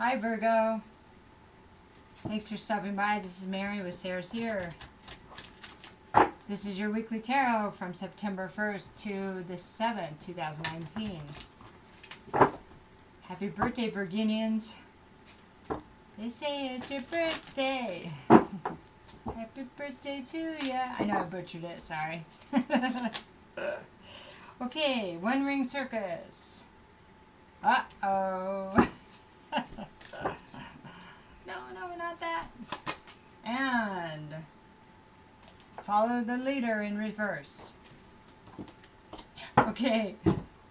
Hi Virgo. Thanks for stopping by. This is Mary with Seer. This is your weekly tarot from September 1st to the 7th, 2019. Happy birthday, Virginians. They say it's your birthday. Happy birthday to ya. I know I butchered it, sorry. Okay, One Ring Circus. Uh-oh. No, not that. And follow the leader in reverse. Okay,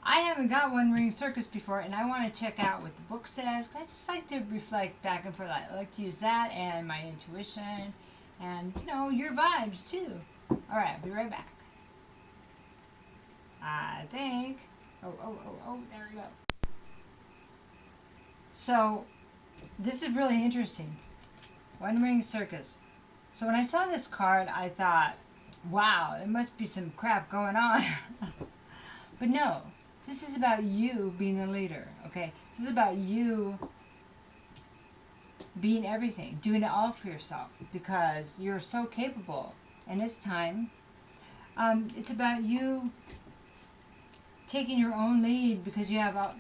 I haven't got One Ring Circus before, and I want to check out what the book says, because I just like to reflect back and forth. I like to use that and my intuition and, your vibes too. Alright, I'll be right back. I think. Oh, there we go. So, this is really interesting. One Ring Circus. So when I saw this card, I thought, wow, there must be some crap going on. But no, this is about you being the leader, okay? This is about you being everything, doing it all for yourself, because you're so capable. And it's time. It's about you taking your own lead, because you have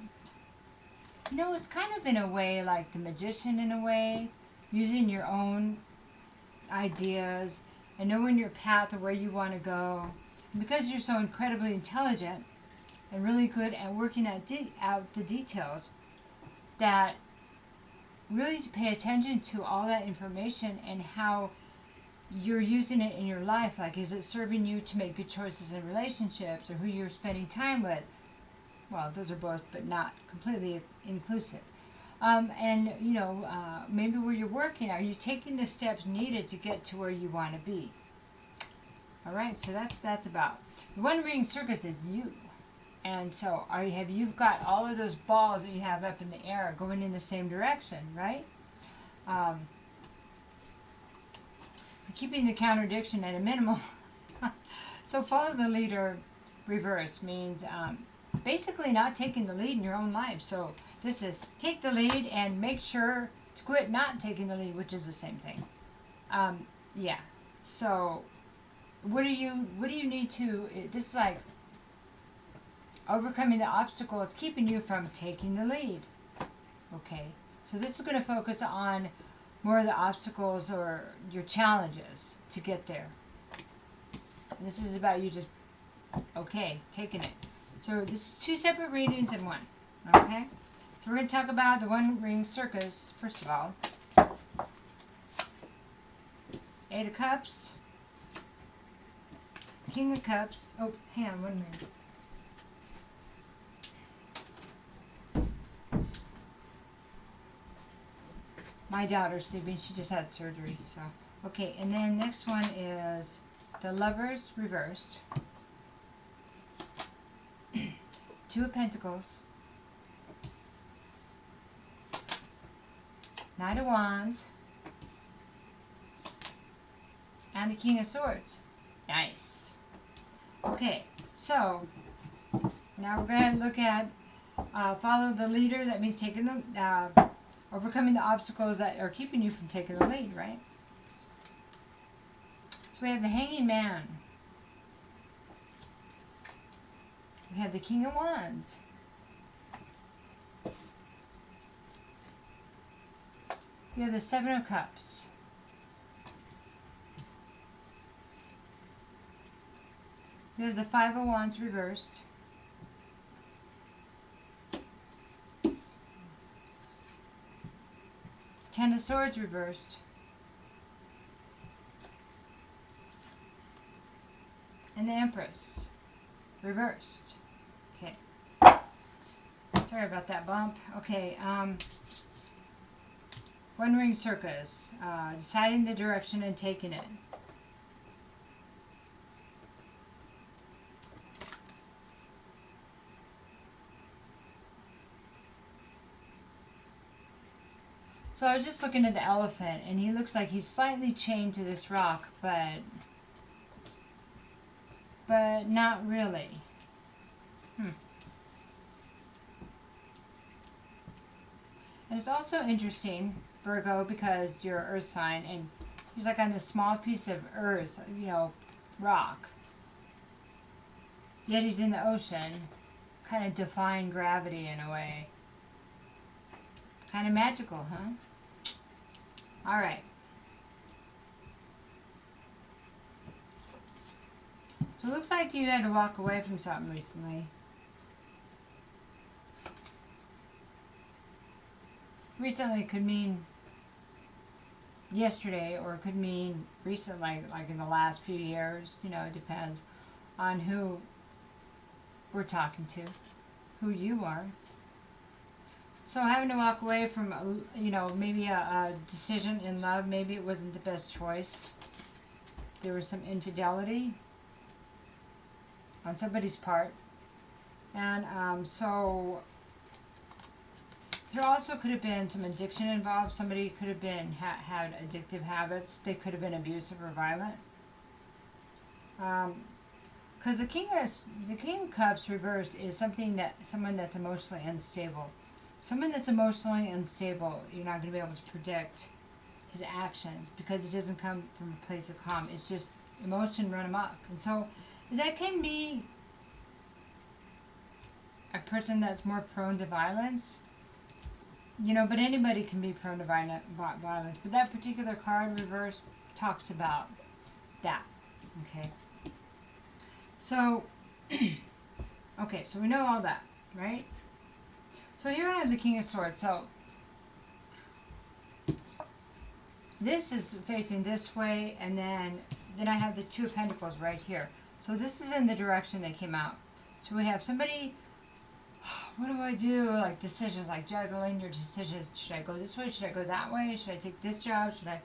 it's kind of in a way like the magician in a way, using your own ideas and knowing your path of where you want to go. And because you're so incredibly intelligent and really good at working out the details, that really to pay attention to all that information and how you're using it in your life. Like, is it serving you to make good choices in relationships, or who you're spending time with? Well, those are both, but not completely inclusive. And, maybe where you're working, are you taking the steps needed to get to where you want to be? All right, so that's what that's about. The One Ring Circus is you. And so have you got all of those balls that you have up in the air going in the same direction, right? Keeping the contradiction at a minimum. So follow the leader reverse means basically not taking the lead in your own life. So this is take the lead and make sure to quit not taking the lead, which is the same thing. Yeah. So what do you need to? This is like overcoming the obstacles keeping you from taking the lead. Okay. So this is going to focus on more of the obstacles or your challenges to get there. And this is about you just taking it. So this is two separate readings in one. Okay? So we're going to talk about the One Ring Circus, first of all. Eight of Cups. King of Cups. Oh, hang on 1 minute. My daughter's sleeping. She just had surgery. So, okay, and then next one is the Lovers reversed. Two of Pentacles. Knight of Wands. And the King of Swords. Nice. Okay, so now we're going to look at follow the leader. That means taking the overcoming the obstacles that are keeping you from taking the lead, right? So we have the Hanging Man. We have the King of Wands. We have the Seven of Cups. We have the Five of Wands reversed. Ten of Swords reversed. And the Empress reversed. Okay. Sorry about that bump. Okay. One Ring Circus. Deciding the direction and taking it. So I was just looking at the elephant, and he looks like he's slightly chained to this rock, but not really. And it's also interesting, Virgo, because you're an earth sign, and he's like on this small piece of earth, you know, rock. Yet he's in the ocean, kind of defying gravity in a way. Kind of magical, huh? All right. So it looks like you had to walk away from something recently. Recently could mean yesterday, or it could mean recently, like in the last few years. You know, it depends on who we're talking to, who you are. So having to walk away from, you know, maybe a decision in love, maybe it wasn't the best choice. There was some infidelity on somebody's part. And so there also could have been some addiction involved. Somebody could have been had addictive habits. They could have been abusive or violent. Because the King of Cups reverse is someone that's emotionally unstable. Someone that's emotionally unstable, you're not going to be able to predict his actions because it doesn't come from a place of calm. It's just emotion run amok. And so that can be a person that's more prone to violence. You know, but anybody can be prone to violence. But that particular card reverse talks about that. Okay. So, okay, so we know all that, right? So here I have the King of Swords. So this is facing this way, and then I have the Two of Pentacles right here. So this is in the direction they came out. So we have somebody, what do I do? Like decisions, like juggling your decisions. Should I go this way? Should I go that way? Should I take this job? Should I,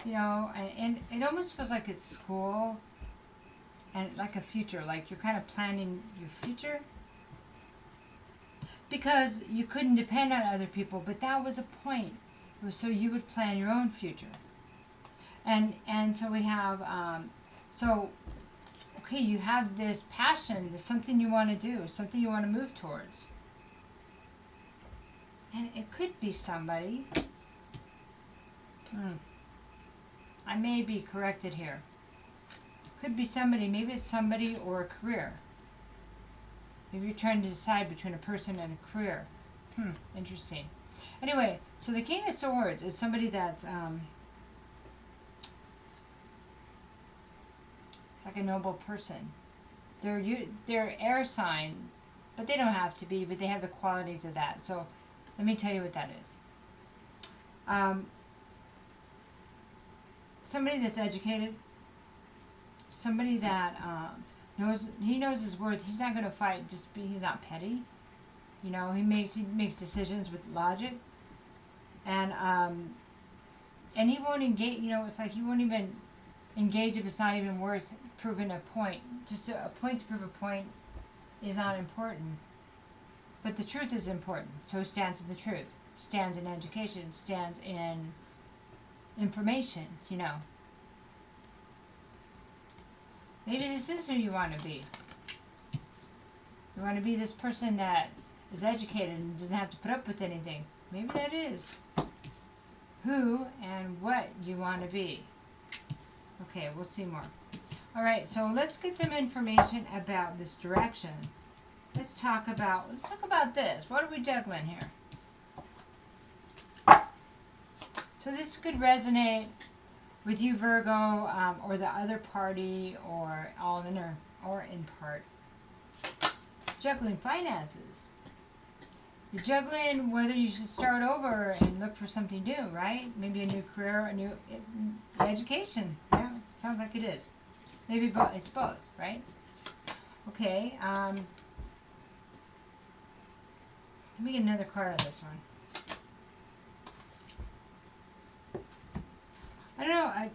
you know, and it almost feels like it's school and like a future, like you're kind of planning your future. Because you couldn't depend on other people, but that was a point. It was so you would plan your own future. And so we have, okay, you have this passion, there's something you want to do, something you want to move towards. And it could be somebody. I may be corrected here. Could be somebody, maybe it's somebody or a career. Maybe you're trying to decide between a person and a career. Interesting. Anyway, so the King of Swords is somebody that's like a noble person. They're air sign, but they don't have to be, but they have the qualities of that. So let me tell you what that is. Somebody that's educated, somebody that knows his worth. He's not going to fight. He's not petty. You know, he makes decisions with logic, and he won't engage. You know, it's like he won't even engage if it's not even worth proving a point. Just a point to prove a point is not important, but the truth is important. So he stands in the truth. Stands in education. Stands in information. You know. Maybe this is who you want to be. You want to be this person that is educated and doesn't have to put up with anything. Maybe that is who and what you want to be. Okay, we'll see more. All right, so let's get some information about this direction. Let's talk about this. What are we juggling here? So this could resonate with you, Virgo, or the other party, or all in or in part. Juggling finances. You're juggling whether you should start over and look for something new, right? Maybe a new career, a new education. Yeah, sounds like it is. Maybe both. It's both, right? Okay. Let me get another card on this one. I don't know. I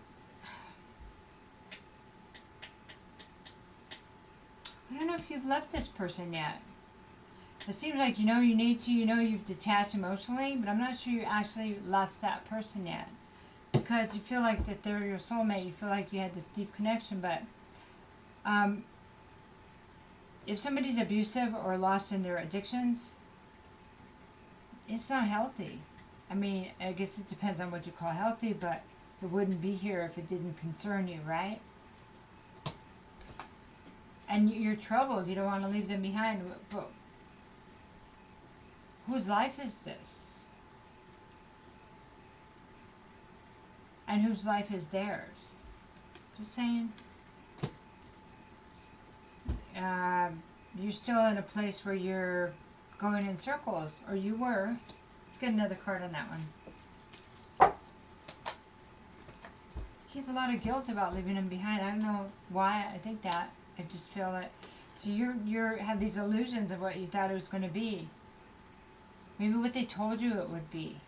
don't know if you've left this person yet. It seems like you need to. You've detached emotionally, but I'm not sure you actually left that person yet, because you feel like that they're your soulmate. You feel like you had this deep connection, but if somebody's abusive or lost in their addictions, it's not healthy. I mean, I guess it depends on what you call healthy, but it wouldn't be here if it didn't concern you, right? And you're troubled. You don't want to leave them behind. But whose life is this? And whose life is theirs? Just saying. You're still in a place where you're going in circles, or you were. Let's get another card on that one. You have a lot of guilt about leaving them behind. I don't know why I think that. I just feel that. So you have these illusions of what you thought it was going to be. Maybe what they told you it would be.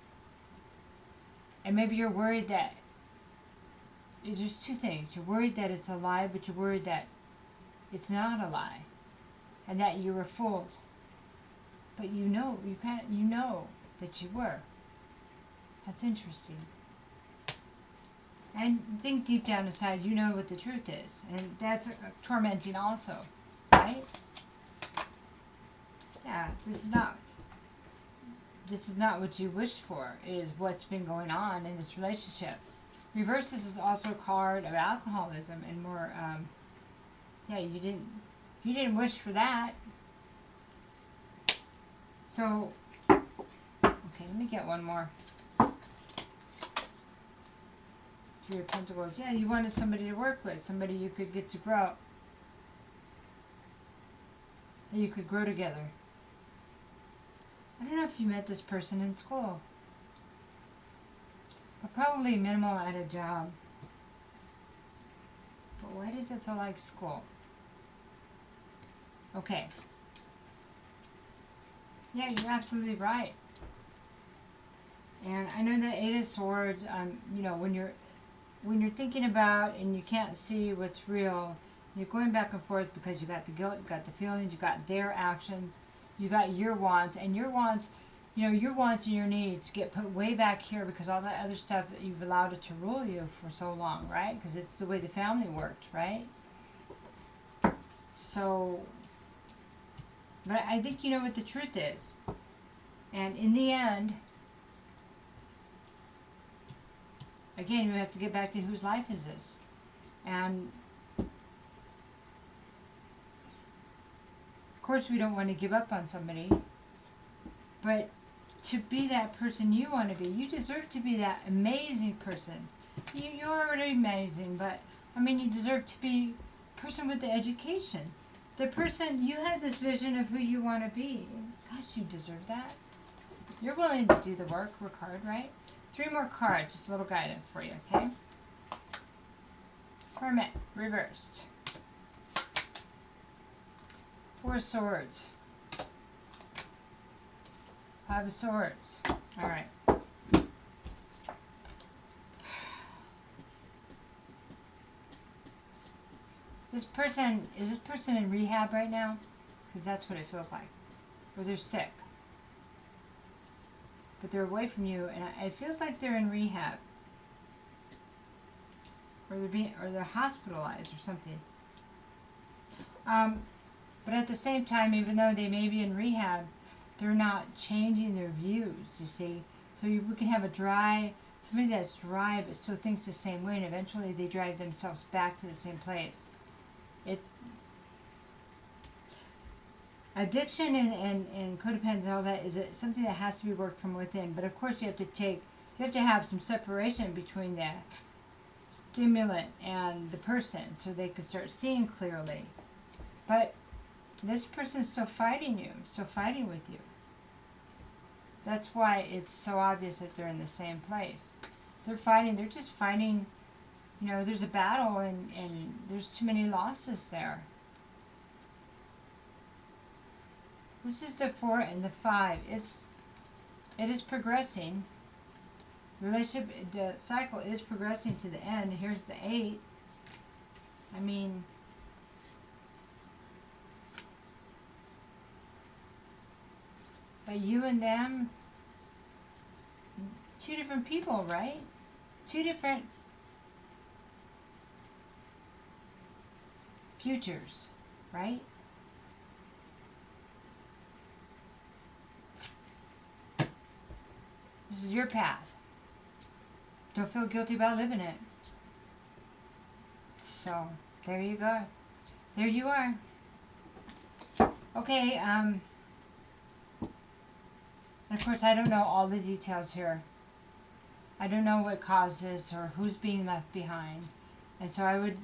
And maybe you're worried that. There's two things. You're worried that it's a lie, but you're worried that it's not a lie, and that you were fooled. But you know that you were. That's interesting. And think deep down inside, you know what the truth is, and that's tormenting also, right? Yeah, this is not what you wished for. Is what's been going on in this relationship. Reverse, this is also a card of alcoholism and more. Yeah, you didn't wish for that. So, okay, let me get one more. Three of Pentacles. Yeah, you wanted somebody to work with, somebody you could get to grow. That you could grow together. I don't know if you met this person in school, but probably minimal at a job. But why does it feel like school? Okay. Yeah, you're absolutely right. And I know that Eight of Swords, you know, when you're thinking about and you can't see what's real, you're going back and forth because you got the guilt, you got the feelings, you got their actions, you got your wants, and your wants, you know, your wants and your needs get put way back here because all that other stuff that you've allowed it to rule you for so long, right? Because it's the way the family worked, right? So, but I think you know what the truth is. And in the end, again, you have to get back to whose life is this. And of course we don't want to give up on somebody, but to be that person you want to be, you deserve to be that amazing person. You're already amazing, but I mean, you deserve to be a person with the education. The person, you have this vision of who you want to be. Gosh, you deserve that. You're willing to do the work hard, right? 3 more cards, just a little guidance for you, okay? Hermit, reversed. 4 swords. 5 of swords. All right. Is this person in rehab right now? Because that's what it feels like. Or they're sick. But they're away from you, and it feels like they're in rehab. Or they're hospitalized or something. But at the same time, even though they may be in rehab, they're not changing their views, you see. So we can have somebody that's dry but still thinks the same way, and eventually they drive themselves back to the same place. Addiction and codependence and all that is something that has to be worked from within. But of course you have to have some separation between the stimulant and the person so they can start seeing clearly. But this person's still fighting you, still fighting with you. That's why it's so obvious that they're in the same place. They're just fighting, you know, there's a battle and there's too many losses there. This is the 4 and the 5. It is progressing. The relationship, the cycle is progressing to the end. Here's the 8. I mean, but you and them, 2 different people, right? 2 different futures, right? This is your path. Don't feel guilty about living it. So, there you go. There you are. Okay, and of course I don't know all the details here. I don't know what caused this or who's being left behind. And so I would,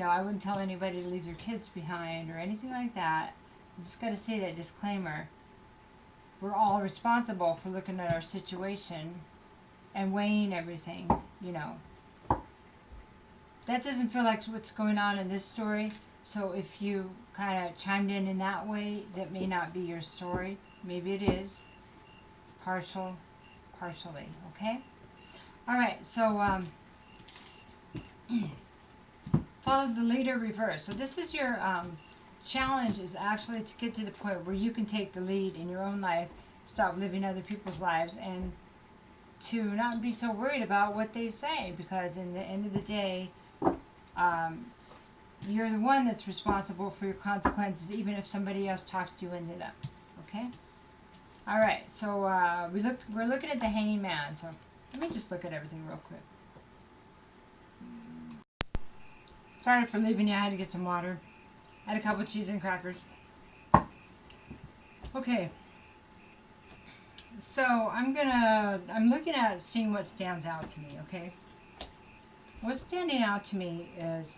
I wouldn't tell anybody to leave their kids behind or anything like that. I just got to say that disclaimer. We're all responsible for looking at our situation and weighing everything, That doesn't feel like what's going on in this story. So if you kind of chimed in that way, that may not be your story. Maybe it is. Partially, okay? All right, so follow the leader reverse. So this is your challenge, is actually to get to the point where you can take the lead in your own life, stop living other people's lives, and to not be so worried about what they say, because in the end of the day, you're the one that's responsible for your consequences, even if somebody else talks you into them. Okay? All right. So we're looking at the Hanging Man. So let me just look at everything real quick. Sorry for leaving you. I had to get some water. I had a couple cheese and crackers. Okay. So I'm looking at seeing what stands out to me. Okay. What's standing out to me is.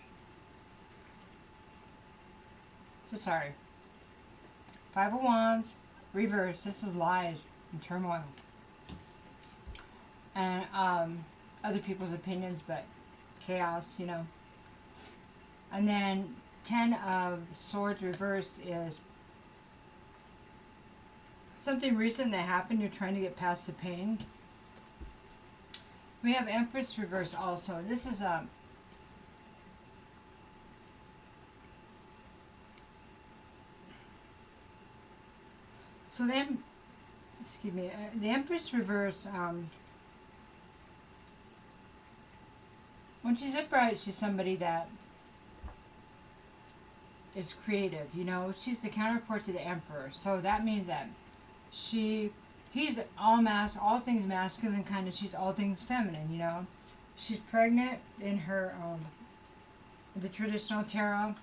So sorry. Five of Wands, reverse. This is lies and turmoil. And other people's opinions, but chaos, And then Ten of Swords reverse is something recent that happened. You're trying to get past the pain. We have Empress reverse also. This is so then, excuse me, the Empress reverse, when she's upright, she's somebody that is creative, she's the counterpart to the Emperor. So that means that he's all things masculine, kind of, she's all things feminine, She's pregnant in her, the traditional tarot.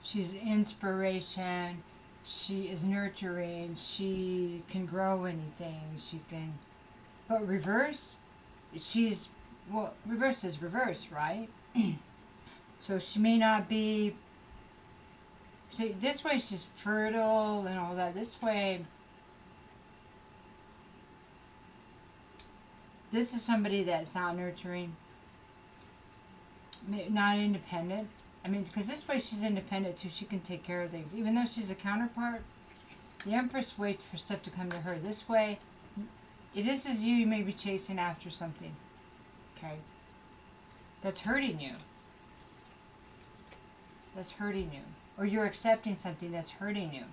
She's inspiration. She is nurturing. She can grow anything. But reverse, reverse is reverse, right? So she may not be, see, this way she's fertile and all that. This way, this is somebody that's not nurturing, not independent. Because this way she's independent too. She can take care of things. Even though she's a counterpart, the Empress waits for stuff to come to her. This way, if this is you, you may be chasing after something. Okay? That's hurting you. That's hurting you. Or you're accepting something that's hurting you.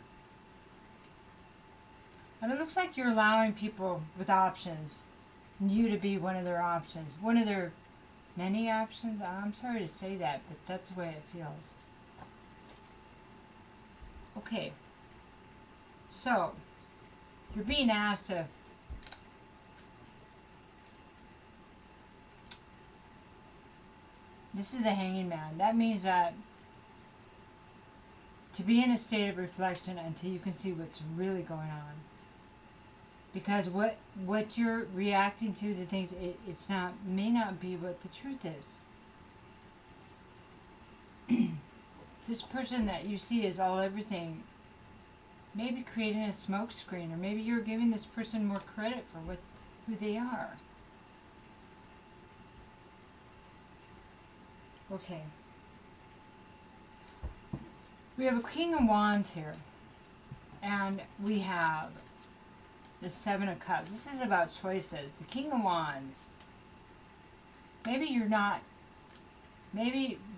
And it looks like you're allowing people with options, you to be one of their options. One of their many options. I'm sorry to say that, but that's the way it feels. Okay. So, you're being asked to this is the Hanging Man. That means that to be in a state of reflection until you can see what's really going on. Because what you're reacting to, the things, may not be what the truth is. This person that you see is all everything, maybe creating a smoke screen, or maybe you're giving this person more credit for who they are. Okay. We have a King of Wands here, and we have the Seven of Cups. This is about choices. The King of Wands. Maybe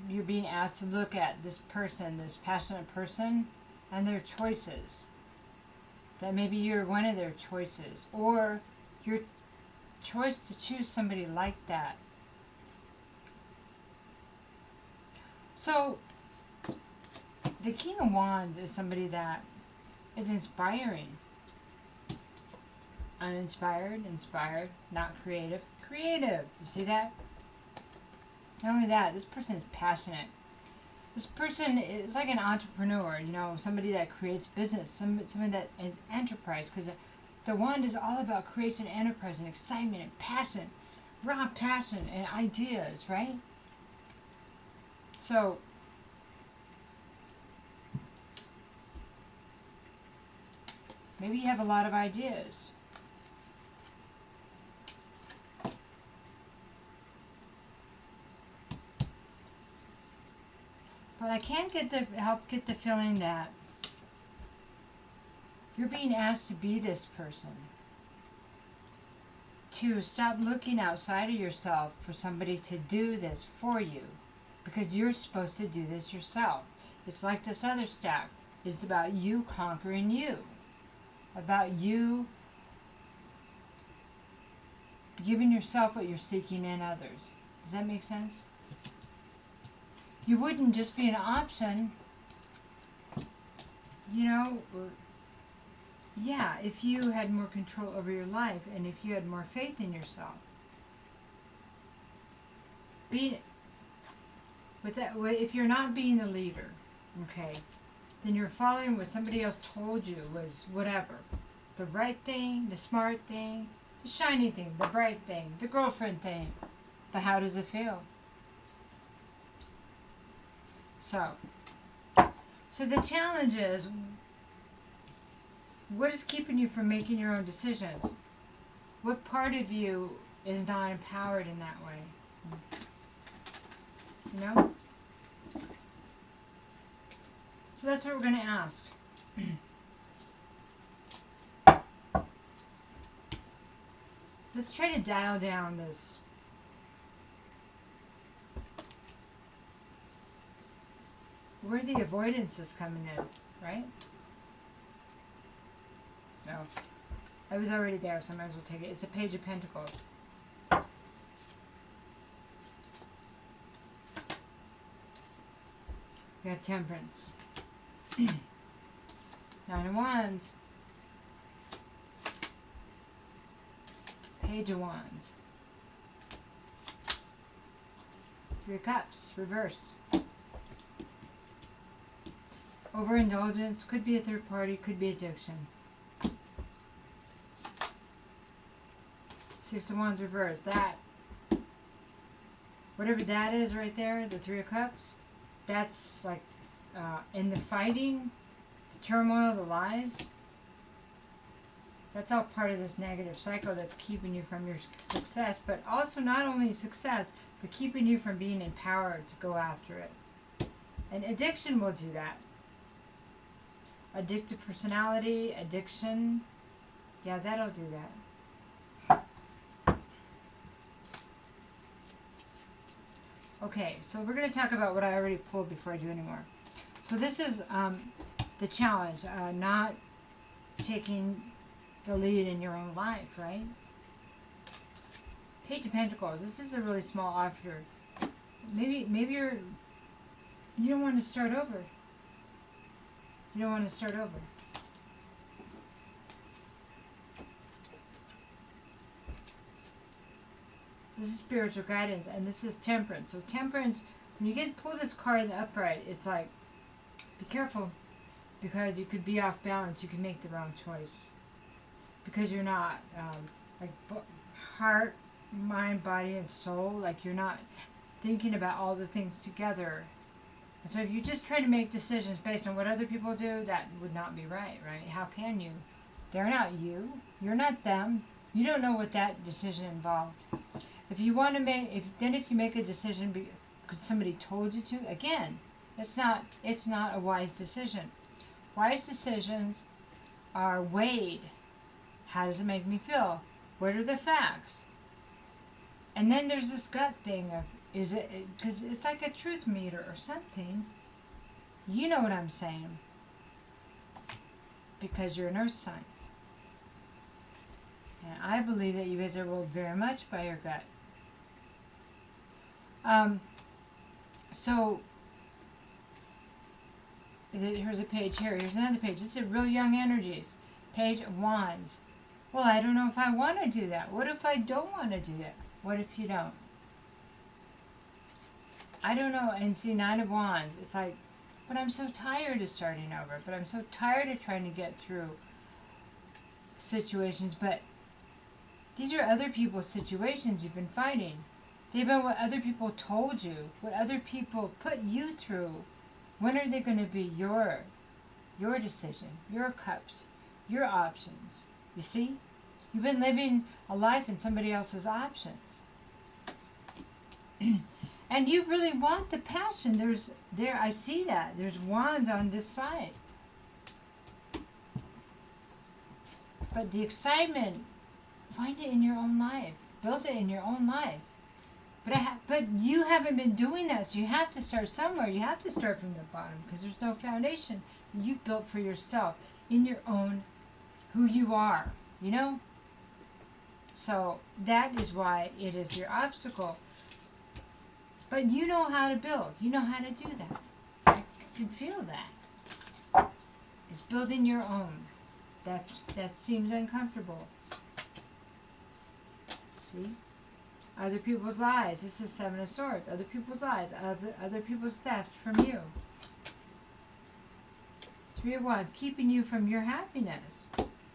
you're being asked to look at this person, this passionate person, and their choices. That maybe you're one of their choices. Or your choice to choose somebody like that. So, the King of Wands is somebody that is inspiring. Uninspired, inspired, not creative, creative. You see that? Not only that, this person is passionate. This person is like an entrepreneur, you know, somebody that creates business, somebody that is enterprise, because the wand is all about creation, enterprise, and excitement, and passion, raw passion, and ideas, right? So, maybe you have a lot of ideas. But I can't help get the feeling that you're being asked to be this person. To stop looking outside of yourself for somebody to do this for you. Because you're supposed to do this yourself. It's like this other stack. It's about you conquering you. About you giving yourself what you're seeking in others. Does that make sense? You wouldn't just be an option, you know, if you had more control over your life and if you had more faith in yourself. If you're not being the leader, okay, then you're following what somebody else told you was whatever. The right thing, the smart thing, the shiny thing, the bright thing, the girlfriend thing. But how does it feel? So the challenge is, what is keeping you from making your own decisions? What part of you is not empowered in that way? You know? So that's what we're going to ask. Let's try to dial down this. Where the avoidance is coming in, right? No. I was already there, so I might as well take it. It's a Page of Pentacles. We have Temperance. Nine of Wands. Page of Wands. Three of Cups, reverse. Overindulgence, could be a third party, could be addiction. Six of Wands, reverse. That, whatever that is right there, the Three of Cups, that's like in the fighting, the turmoil, the lies. That's all part of this negative cycle that's keeping you from your success, but also not only success, but keeping you from being empowered to go after it. And addiction will do that. Addictive personality, addiction, yeah, that'll do that. Okay, so we're going to talk about what I already pulled before I do any more. So this is the challenge, not taking the lead in your own life, right? Page of Pentacles, this is a really small offer. Maybe you don't want to start over. You don't want to start over. This is spiritual guidance, and this is Temperance. So Temperance, when you pull this card in the upright, it's like, be careful, because you could be off balance. You could make the wrong choice, because you're not like heart, mind, body, and soul. Like you're not thinking about all the things together. And so if you just try to make decisions based on what other people do, that would not be right, right? How can you? They're not you. You're not them. You don't know what that decision involved. If you want to if you make a decision because somebody told you to, again, it's not a wise decision. Wise decisions are weighed. How does it make me feel? What are the facts? And then there's this gut thing of, is it, because it's like a truth meter or something. You know what I'm saying. Because you're an earth sign. And I believe that you guys are ruled very much by your gut. So, here's a page here. Here's another page. This is real young energies. Page of Wands. Well, I don't know if I want to do that. What if I don't want to do that? What if you don't? I don't know. And see, Nine of Wands, it's like, but I'm so tired of starting over. But I'm so tired of trying to get through situations. But these are other people's situations you've been fighting. They've been what other people told you, what other people put you through. When are they going to be your decision, your cups, your options? You see? You've been living a life in somebody else's options. And you really want the passion. I see that. There's wands on this side. But the excitement, find it in your own life. Build it in your own life. But you haven't been doing that, so you have to start somewhere. You have to start from the bottom because there's no foundation that you've built for yourself in your own, who you are, you know? So that is why it is your obstacle. But you know how to build. You know how to do that. I can feel that. It's building your own. That seems uncomfortable. See? Other people's lies. This is Seven of Swords. Other people's lies. Other people's theft from you. Three of Wands. Keeping you from your happiness.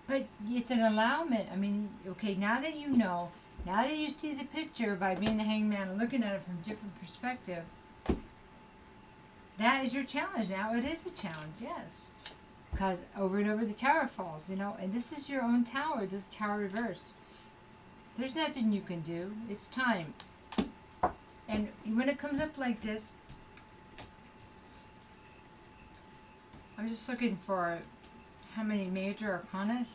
But it's an allowance. I mean, okay, now that you know, now that you see the picture by being the hangman and looking at it from a different perspective, that is your challenge now. It is a challenge, yes. Because over and over the tower falls, you know, and this is your own tower, this tower reversed. There's nothing you can do. It's time. And when it comes up like this, I'm just looking for how many major arcanas.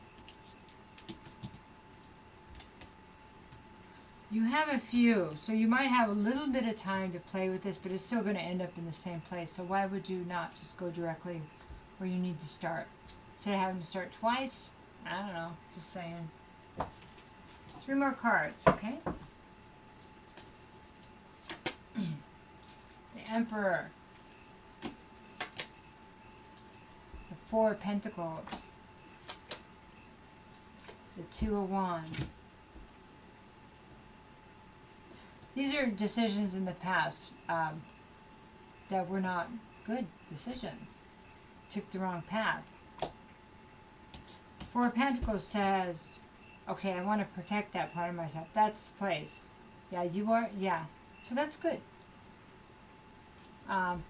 You have a few, so you might have a little bit of time to play with this, but it's still going to end up in the same place. So why would you not just go directly where you need to start? Instead of having to start twice? I don't know, just saying. 3 more cards, okay? The Emperor. The Four of Pentacles. The Two of Wands. These are decisions in the past that were not good decisions. Took the wrong path. Four of Pentacles says, okay, I want to protect that part of myself. That's the place. Yeah, you are, yeah. So that's good.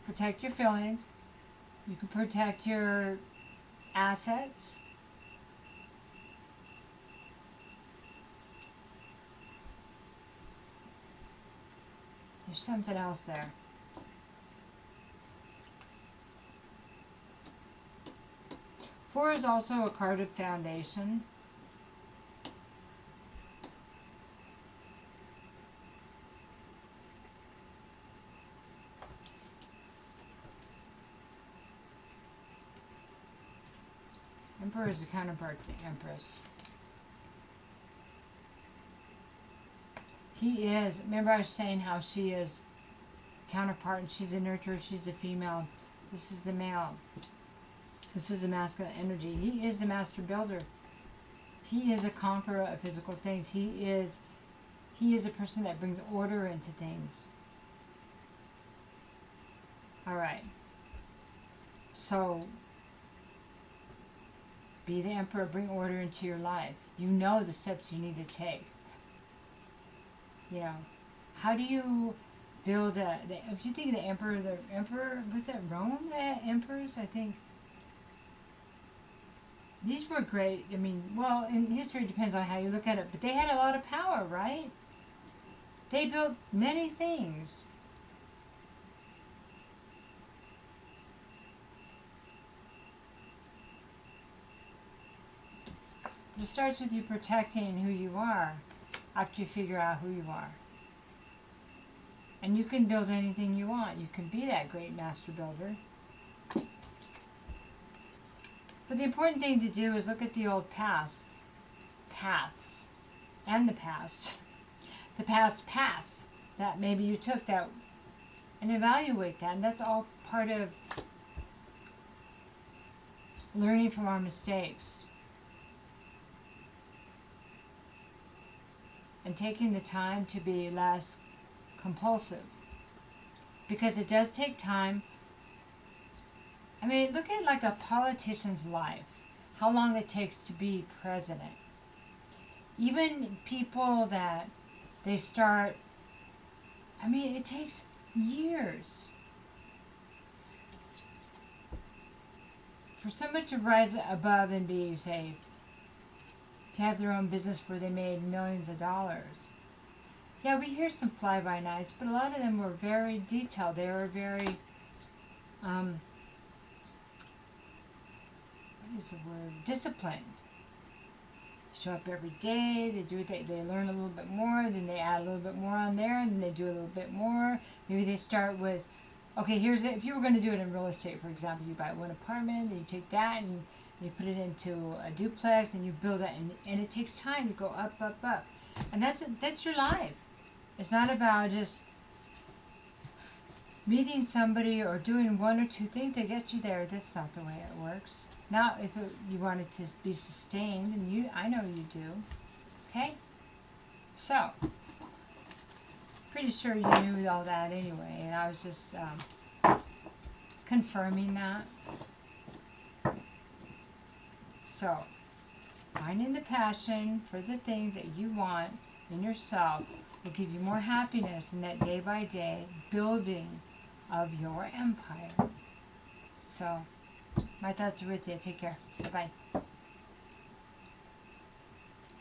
Protect your feelings. You can protect your assets. There's something else there. Four is also a card of foundation. Emperor is the counterpart to the Empress. He is, remember I was saying how she is counterpart and she's a nurturer, she's a female. This is the male. This is the masculine energy. He is the master builder. He is a conqueror of physical things. He is a person that brings order into things. Alright. So, be the Emperor, bring order into your life. You know the steps you need to take. You know, how do you build if you think the Emperor, was that Rome, the emperors, I think. These were great. I mean, well, in history it depends on how you look at it, but they had a lot of power, right? They built many things. But it starts with you protecting who you are after you figure out who you are. And you can build anything you want. You can be that great master builder. But the important thing to do is look at the old paths, and the past. The past that maybe you took that, and evaluate that. And that's all part of learning from our mistakes. and taking the time to be less compulsive. Because it does take time. I mean, look at like a politician's life. How long it takes to be president. Even people that they start, I mean, it takes years. For somebody to rise above and be, say, to have their own business where they made millions of dollars. Yeah, we hear some fly-by-nights, but a lot of them were very detailed. They were very, what is the word? Disciplined. Show up every day, they do it, they learn a little bit more, then they add a little bit more on there, and then they do a little bit more. Maybe they start with, okay, here's it. If you were going to do it in real estate, for example, you buy one apartment, and you take that, and you put it into a duplex, and you build that, and it takes time to go up, up, up. And that's your life. It's not about just meeting somebody or doing one or two things that get you there. That's not the way it works. Now, if you want it to be sustained, and I know you do, okay? So, pretty sure you knew all that anyway, and I was just confirming that. So, finding the passion for the things that you want in yourself will give you more happiness in that day by day building of your empire. So, my thoughts are with you. Take care. Bye-bye.